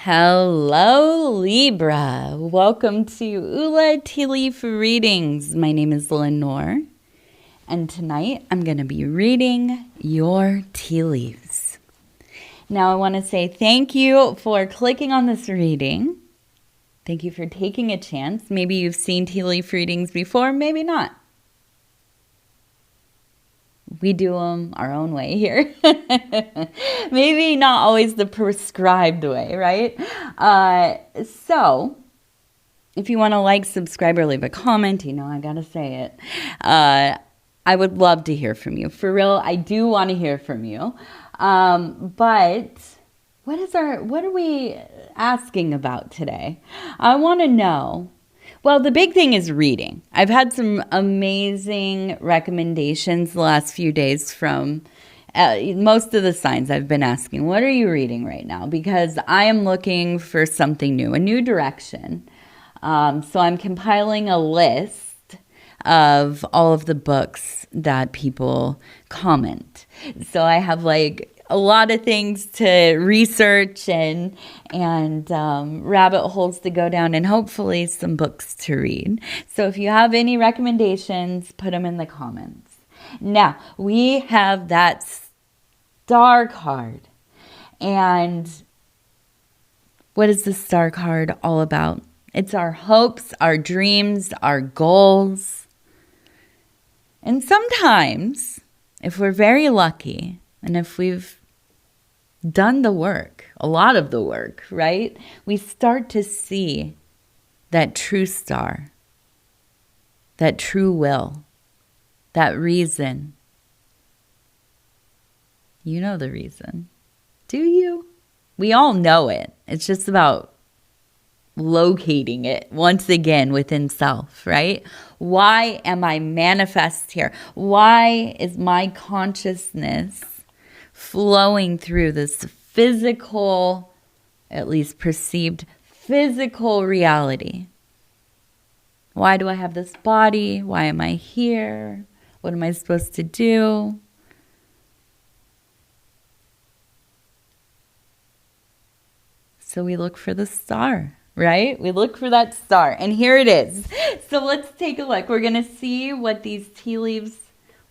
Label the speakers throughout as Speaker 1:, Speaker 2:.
Speaker 1: Hello, Libra. Welcome to Ula Tea Leaf Readings. My name is Lenor, and tonight I'm going to be reading your tea leaves. Now, I want to say thank you for clicking on this reading. Thank you for taking a chance. Maybe you've seen tea leaf readings before, maybe not. We do them our own way here. Maybe not always the prescribed way, right? So, if you want to like, subscribe, or leave a comment, I got to say it. I would love to hear from you. For real, I do want to hear from you. But what are we asking about today? I want to know. Well, the big thing is reading. I've had some amazing recommendations the last few days from most of the signs. I've been asking, what are you reading right now? Because I am looking for something new, a new direction. So I'm compiling a list of all of the books that people comment. So I have a lot of things to research and rabbit holes to go down, and hopefully some books to read. So if you have any recommendations, put them in the comments. Now, we have that star card. And what is the star card all about? It's our hopes, our dreams, our goals. And sometimes, if we're very lucky, and if we've done the work, a lot of the work, right? We start to see that true star, that true will, that reason. You know the reason. Do you? We all know it. It's just about locating it once again within self, right? Why am I manifest here? Why is my consciousness flowing through this physical, at least perceived physical reality? Why do I have this body? Why am I here? What am I supposed to do? So we look for the star, right? We look for that star, and here it is. So let's take a look. We're going to see what these tea leaves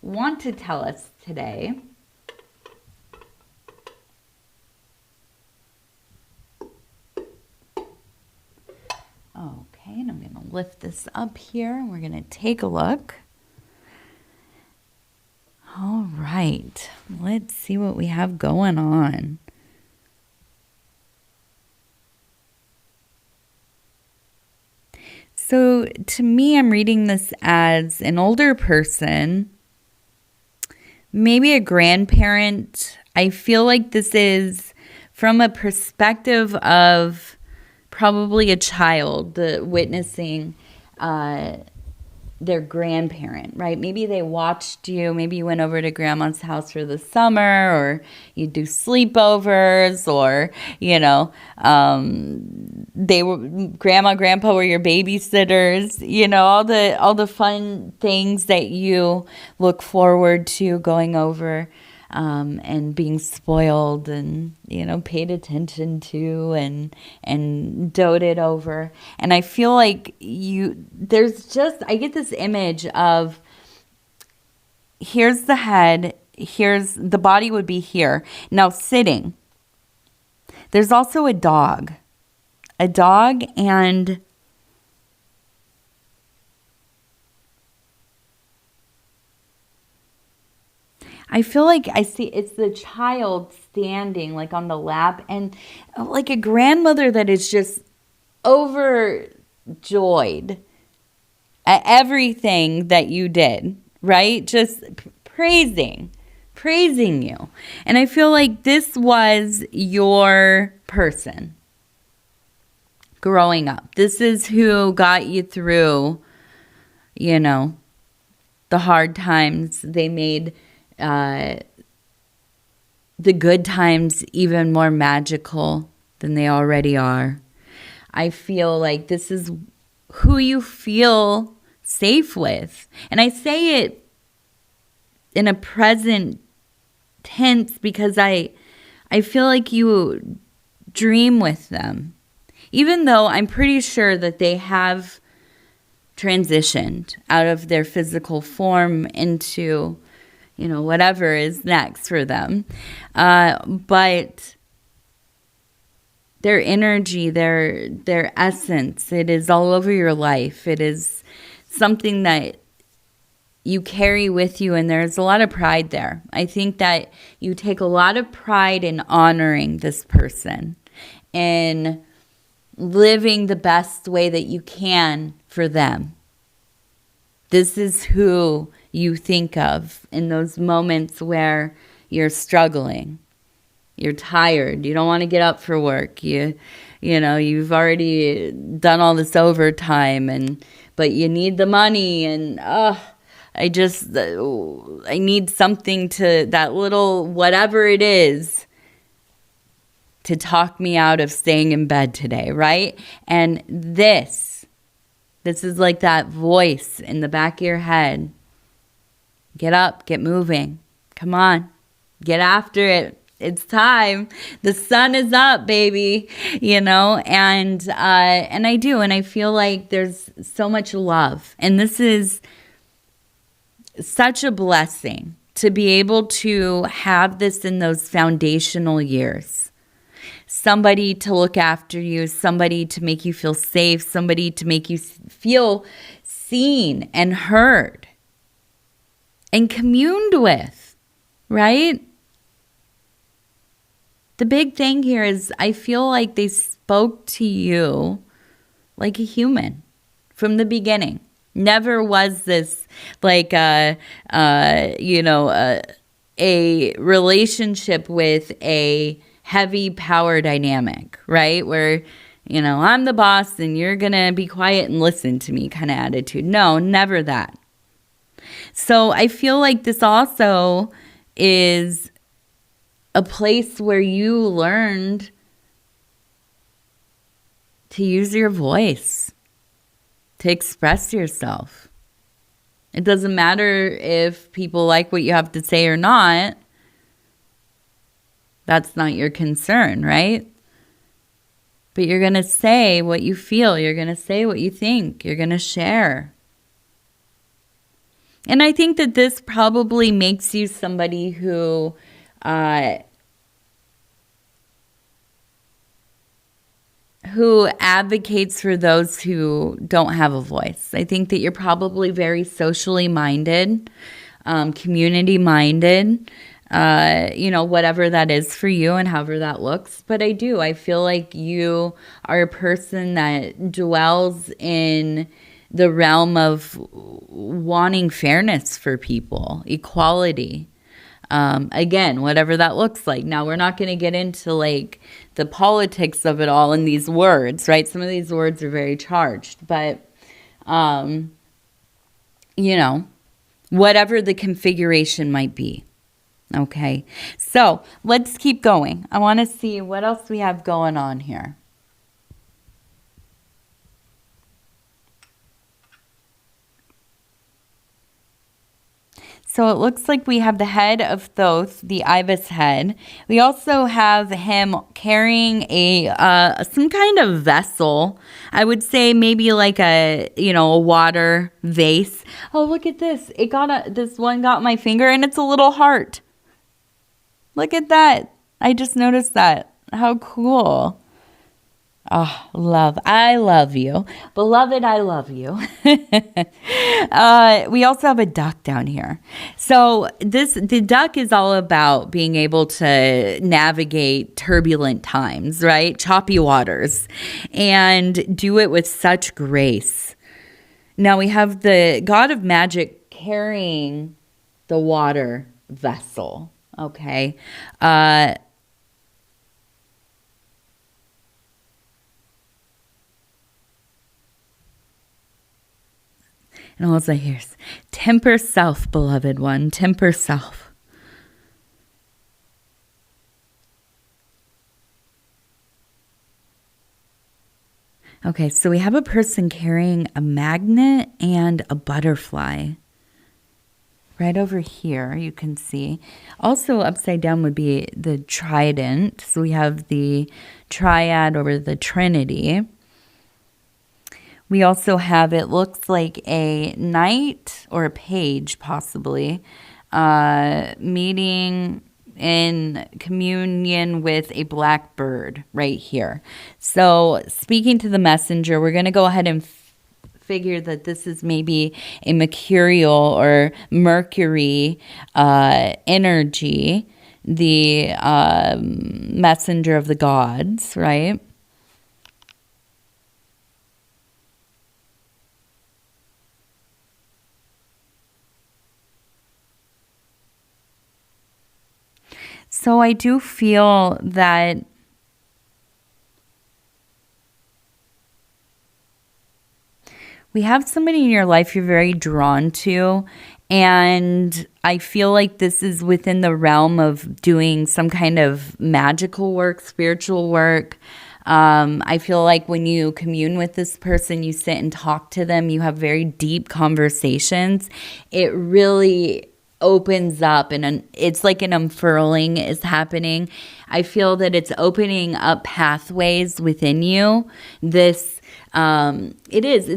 Speaker 1: want to tell us today. Okay, and I'm going to lift this up here, and we're going to take a look. All right, let's see what we have going on. So to me, I'm reading this as an older person, maybe a grandparent. I feel like this is from a perspective of probably a child witnessing their grandparent, right? Maybe they watched you. Maybe you went over to grandma's house for the summer, or you do sleepovers, or, grandma, grandpa were your babysitters, all the fun things that you look forward to going over. And being spoiled and, paid attention to and doted over. And I feel like I get this image of, here's the head, here's the body would be here. Now sitting. There's also a dog and I feel like I see it's the child standing on the lap, and like a grandmother that is just overjoyed at everything that you did, right? Just praising you. And I feel like this was your person growing up. This is who got you through, the hard times. They made the good times even more magical than they already are. I feel like this is who you feel safe with. And I say it in a present tense because I feel like you dream with them. Even though I'm pretty sure that they have transitioned out of their physical form into, whatever is next for them. But their energy, their essence, it is all over your life. It is something that you carry with you, and there's a lot of pride there. I think that you take a lot of pride in honoring this person and living the best way that you can for them. This is who you think of in those moments where you're struggling. You're tired. You don't want to get up for work. You've already done all this overtime, but you need the money, and I need something to, that little whatever it is, to talk me out of staying in bed today, right? And this is like that voice in the back of your head. Get up, get moving. Come on, get after it. It's time. The sun is up, baby. And I do, and I feel like there's so much love, and this is such a blessing to be able to have this in those foundational years. Somebody to look after you, somebody to make you feel safe, somebody to make you feel seen and heard and communed with, right? The big thing here is I feel like they spoke to you like a human from the beginning. Never was this like a relationship with a heavy power dynamic, right? Where, I'm the boss and you're going to be quiet and listen to me kind of attitude. No, never that. So I feel like this also is a place where you learned to use your voice, to express yourself. It doesn't matter if people like what you have to say or not. That's not your concern, right? But you're going to say what you feel. You're going to say what you think. You're going to share. And I think that this probably makes you somebody who advocates for those who don't have a voice. I think that you're probably very socially minded, community minded, whatever that is for you and however that looks. But I feel like you are a person that dwells in the realm of wanting fairness for people, equality. Again, whatever that looks like. Now, we're not going to get into like the politics of it all in these words, right? Some of these words are very charged, but, whatever the configuration might be. Okay. So let's keep going. I want to see what else we have going on here. So it looks like we have the head of Thoth, the ibis head. We also have him carrying some kind of vessel. I would say maybe like a water vase. Oh, look at this. This one got my finger and it's a little heart. Look at that. I just noticed that. How cool. Oh, love. I love you. Beloved, I love you. We also have a duck down here. So the duck is all about being able to navigate turbulent times, right? Choppy waters, and do it with such grace. Now we have the god of magic carrying the water vessel, okay? And all I hear is, temper self, beloved one, temper self. Okay, so we have a person carrying a magnet and a butterfly. right over here, you can see. Also upside down would be the trident. So we have the triad or the Trinity. We also have, it looks like a knight or a page possibly, meeting in communion with a black bird right here. So speaking to the messenger, we're going to go ahead and figure that this is maybe a mercurial or Mercury energy, the messenger of the gods, right? So I do feel that we have somebody in your life you're very drawn to, and I feel like this is within the realm of doing some kind of magical work, spiritual work. I feel like when you commune with this person, you sit and talk to them, you have very deep conversations. It really opens up, and it's like an unfurling is happening. I feel that it's opening up pathways within you. It's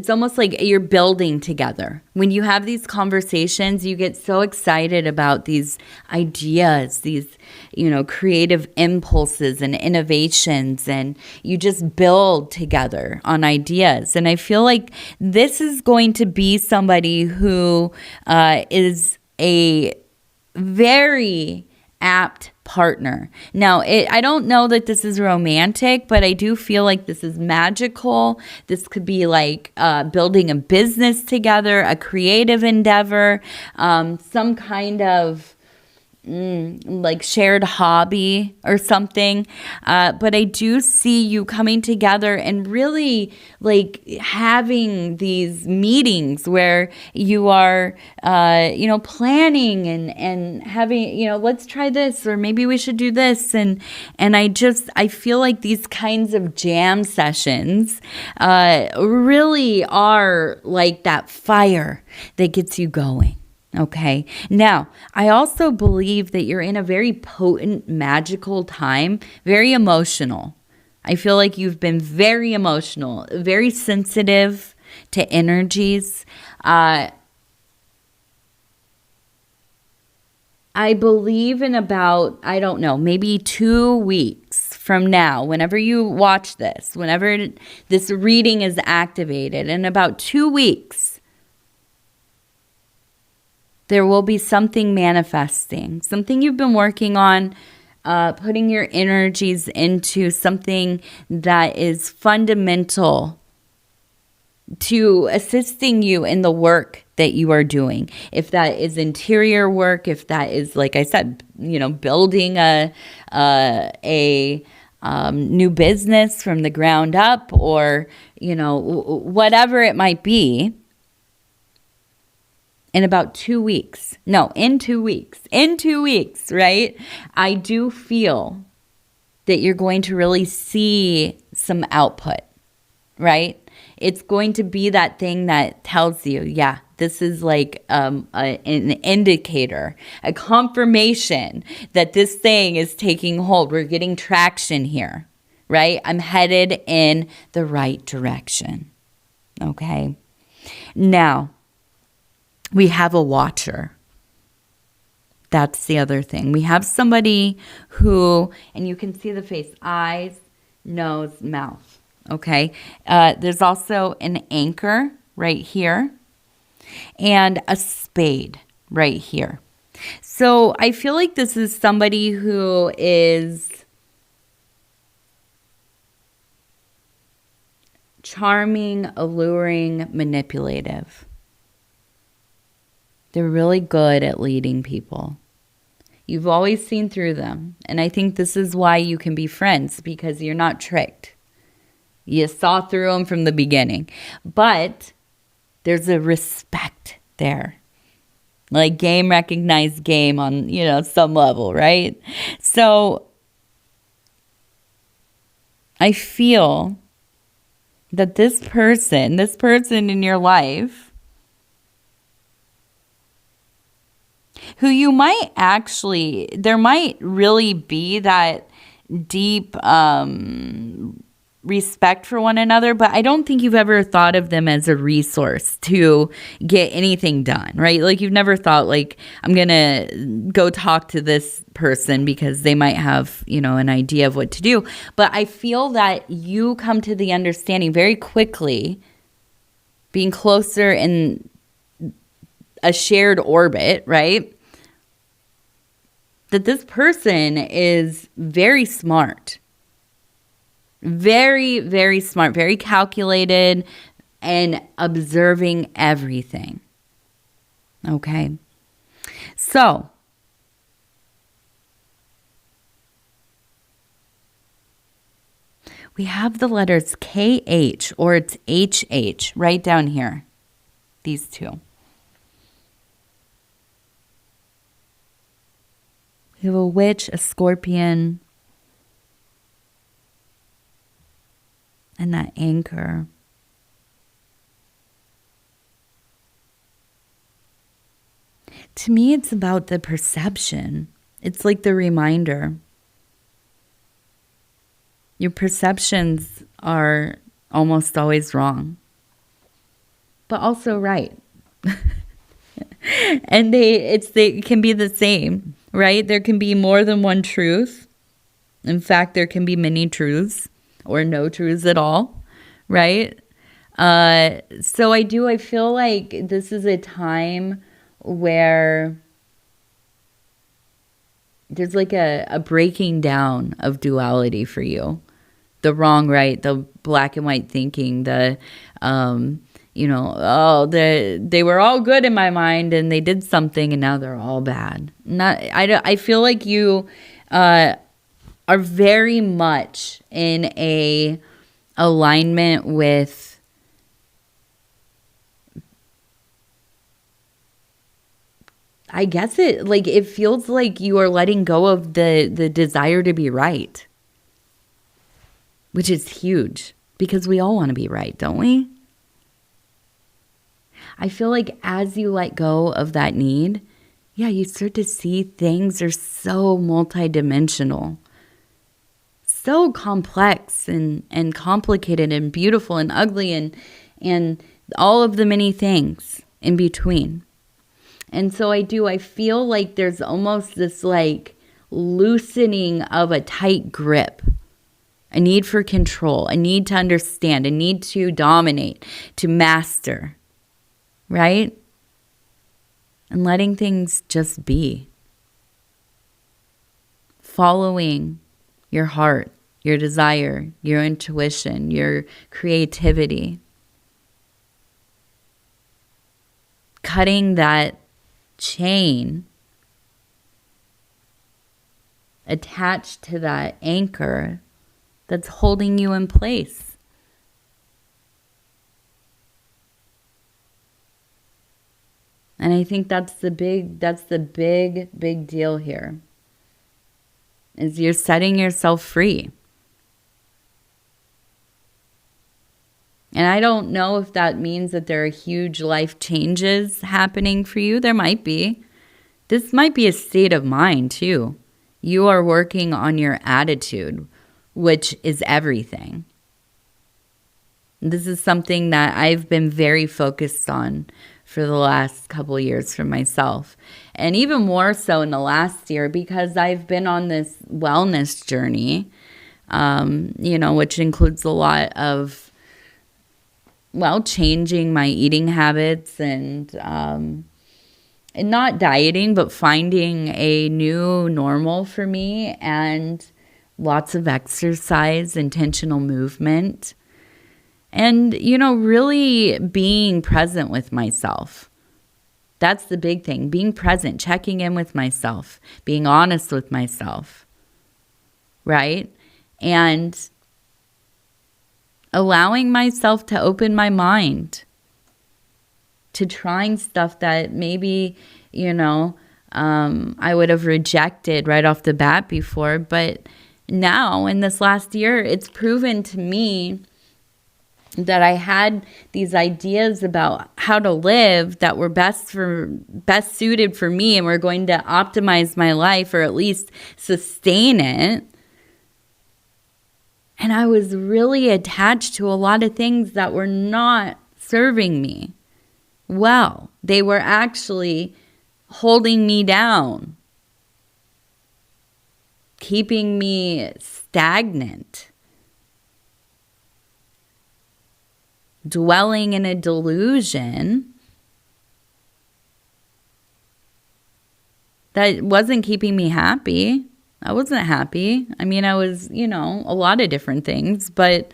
Speaker 1: almost like you're building together. When you have these conversations, you get so excited about these ideas, these, creative impulses and innovations, and you just build together on ideas. And I feel like this is going to be somebody who is a very apt partner. Now, I don't know that this is romantic, but I do feel like this is magical. This could be like building a business together, a creative endeavor, some kind of like shared hobby or something. But I do see you coming together and really like having these meetings where you are, planning and having, let's try this, or maybe we should do this. And I feel like these kinds of jam sessions really are like that fire that gets you going. Okay. Now, I also believe that you're in a very potent, magical time, very emotional. I feel like you've been very emotional, very sensitive to energies. I believe in about, I don't know, maybe 2 weeks from now, whenever you watch this, whenever this reading is activated, in about 2 weeks, there will be something manifesting, something you've been working on, putting your energies into something that is fundamental to assisting you in the work that you are doing. If that is interior work, if that is, like I said, building a new business from the ground up, or, whatever it might be. In 2 weeks, right? I do feel that you're going to really see some output, right? It's going to be that thing that tells you, yeah, this is like an indicator, a confirmation that this thing is taking hold. We're getting traction here, right? I'm headed in the right direction, okay? Now, we have a watcher. That's the other thing. We have somebody who, and you can see the face, eyes, nose, mouth. Okay. There's also an anchor right here and a spade right here. So I feel like this is somebody who is charming, alluring, manipulative. They're really good at leading people. You've always seen through them. And I think this is why you can be friends, because you're not tricked. You saw through them from the beginning. But there's a respect there. Like game recognized game on, some level, right? So I feel that this person in your life who you might actually, there might really be that deep respect for one another, but I don't think you've ever thought of them as a resource to get anything done, right? Like you've never thought like, I'm going to go talk to this person because they might have, you know, an idea of what to do. But I feel that you come to the understanding very quickly, being closer in a shared orbit, right? That this person is very smart. Very, very smart, very calculated, and observing everything. Okay. So, we have the letters KH, or it's HH, right down here. These two. We have a witch, a scorpion, and that anchor. To me, it's about the perception. It's like the reminder. Your perceptions are almost always wrong, but also right. And they can be the same, right? There can be more than one truth. In fact, there can be many truths or no truths at all, right? So I feel like this is a time where there's like a breaking down of duality for you. The wrong, right, the black and white thinking, the, they were all good in my mind and they did something and now they're all bad. I feel like you are very much in a alignment with I guess it feels like you are letting go of the desire to be right, which is huge because we all want to be right, don't we? I feel like as you let go of that need, you start to see things are so multidimensional, so complex and complicated and beautiful and ugly and all of the many things in between. And so I feel like there's almost this like loosening of a tight grip, a need for control, a need to understand, a need to dominate, to master, right? And letting things just be. Following your heart, your desire, your intuition, your creativity. Cutting that chain attached to that anchor that's holding you in place. And I think that's the big deal here. Is you're setting yourself free. And I don't know if that means that there are huge life changes happening for you. There might be. This might be a state of mind too. You are working on your attitude, which is everything. This is something that I've been very focused on for the last couple of years for myself. And even more so in the last year because I've been on this wellness journey, which includes a lot of changing my eating habits and not dieting, but finding a new normal for me and lots of exercise, intentional movement, and, really being present with myself. That's the big thing, being present, checking in with myself, being honest with myself, right? And allowing myself to open my mind to trying stuff that maybe, I would have rejected right off the bat before. But now in this last year, it's proven to me that I had these ideas about how to live that were best suited for me and were going to optimize my life or at least sustain it. And I was really attached to a lot of things that were not serving me well. They were actually holding me down, keeping me stagnant, dwelling in a delusion that wasn't keeping me happy. I wasn't happy. I mean, I was, a lot of different things, but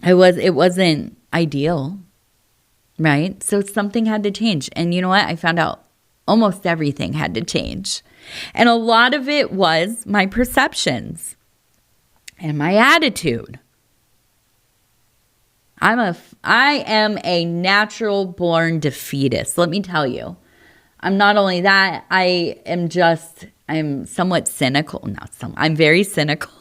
Speaker 1: it wasn't ideal, right? So something had to change. And you know what? I found out almost everything had to change. And a lot of it was my perceptions and my attitude. I am a natural born defeatist. Let me tell you. I'm not only that, I'm somewhat cynical. I'm very cynical.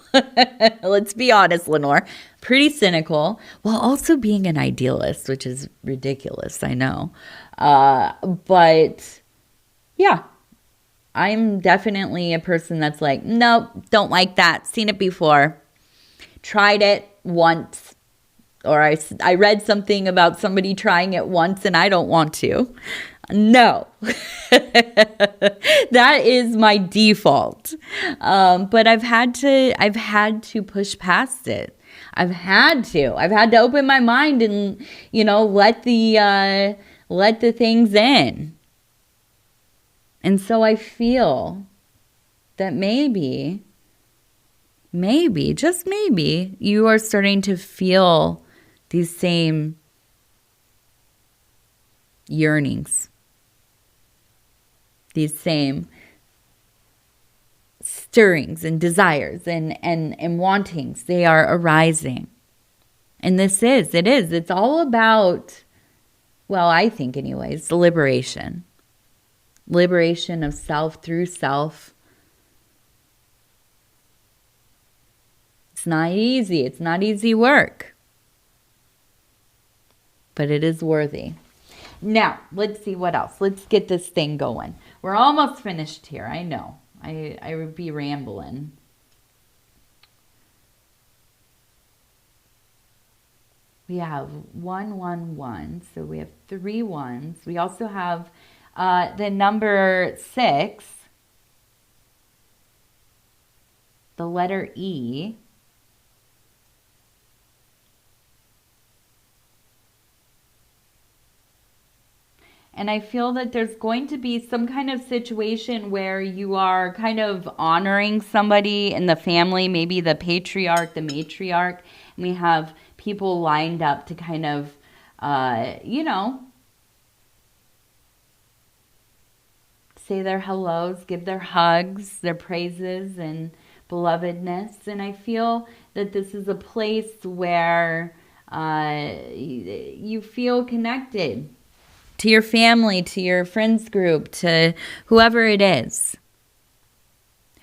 Speaker 1: Let's be honest, Lenor. Pretty cynical, while also being an idealist, which is ridiculous, I know. But yeah, I'm definitely a person that's like, nope, don't like that. Seen it before. Tried it once. Or I read something about somebody trying it once and I don't want to. No. That is my default. But I've had to push past it. I've had to open my mind and, let the things in. And so I feel that maybe, just maybe, you are starting to feel these same yearnings, these same stirrings and desires and wantings. They are arising. And it's all about, well, I think anyways, liberation. Liberation of self through self. It's not easy. It's not easy work. But it is worthy. Now, let's see what else. Let's get this thing going. We're almost finished here. I know. I would be rambling. We have 1, 1, 1. So we have 3 ones. We also have the number 6. The letter E. And I feel that there's going to be some kind of situation where you are kind of honoring somebody in the family, maybe the patriarch, the matriarch. And we have people lined up to kind of, say their hellos, give their hugs, their praises and belovedness. And I feel that this is a place where you feel connected to your family, to your friends group, to whoever it is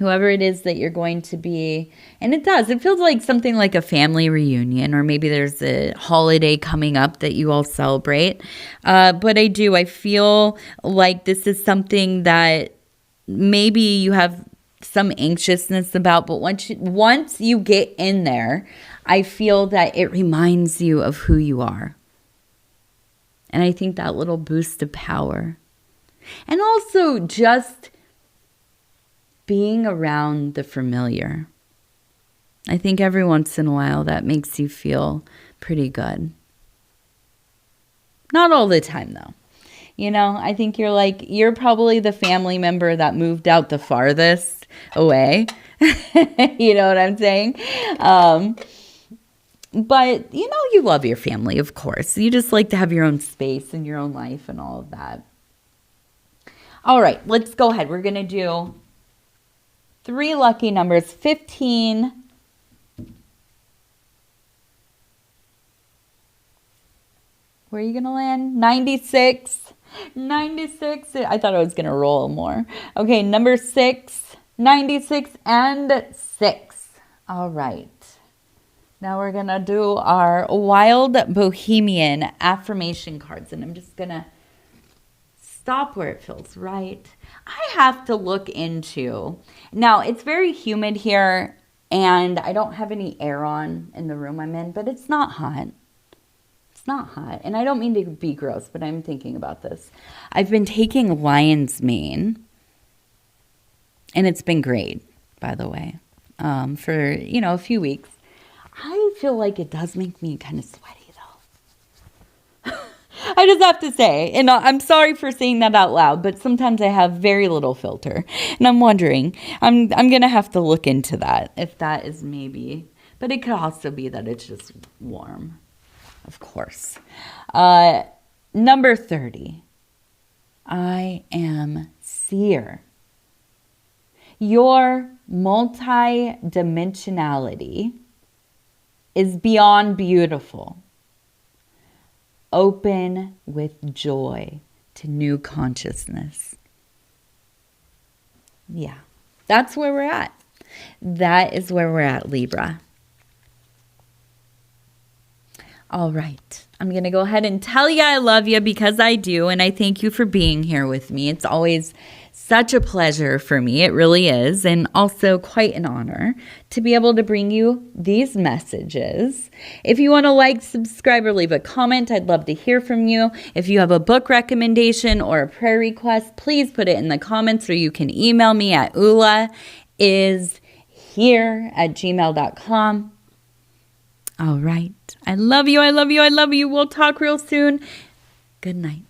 Speaker 1: that you're going to be. And it feels like something like a family reunion, or maybe there's a holiday coming up that you all celebrate. But I feel like this is something that maybe you have some anxiousness about, but once you get in there, I feel that it reminds you of who you are. And I think that little boost of power. And also just being around the familiar. I think every once in a while that makes you feel pretty good. Not all the time though. I think you're probably the family member that moved out the farthest away. You know what I'm saying? But, you love your family, of course. You just like to have your own space and your own life and all of that. All right, let's go ahead. We're going to do 3 lucky numbers, 15, where are you going to land? 96. 96. I thought I was going to roll more. Okay, number 6, 96, and 6. All right. Now we're going to do our Wild Bohemian affirmation cards. And I'm just going to stop where it feels right. I have to look into, now it's very humid here and I don't have any air on in the room I'm in, but it's not hot. It's not hot. And I don't mean to be gross, but I'm thinking about this. I've been taking lion's mane and it's been great, by the way, for, a few weeks. I feel like it does make me kind of sweaty though. I just have to say, and I'm sorry for saying that out loud, but sometimes I have very little filter. And I'm wondering, I'm going to have to look into that, if that is maybe, but it could also be that it's just warm, of course. Number 30, I am seer. Your multi-dimensionality is beyond beautiful. Open with joy to new consciousness. Yeah, that's where we're at. That is where we're at, Libra. All right. I'm going to go ahead and tell you I love you because I do, and I thank you for being here with me. It's always such a pleasure for me. It really is, and also quite an honor to be able to bring you these messages. If you want to like, subscribe, or leave a comment, I'd love to hear from you. If you have a book recommendation or a prayer request, please put it in the comments, or you can email me at ulaishere@gmail.com. All right. I love you. I love you. I love you. We'll talk real soon. Good night.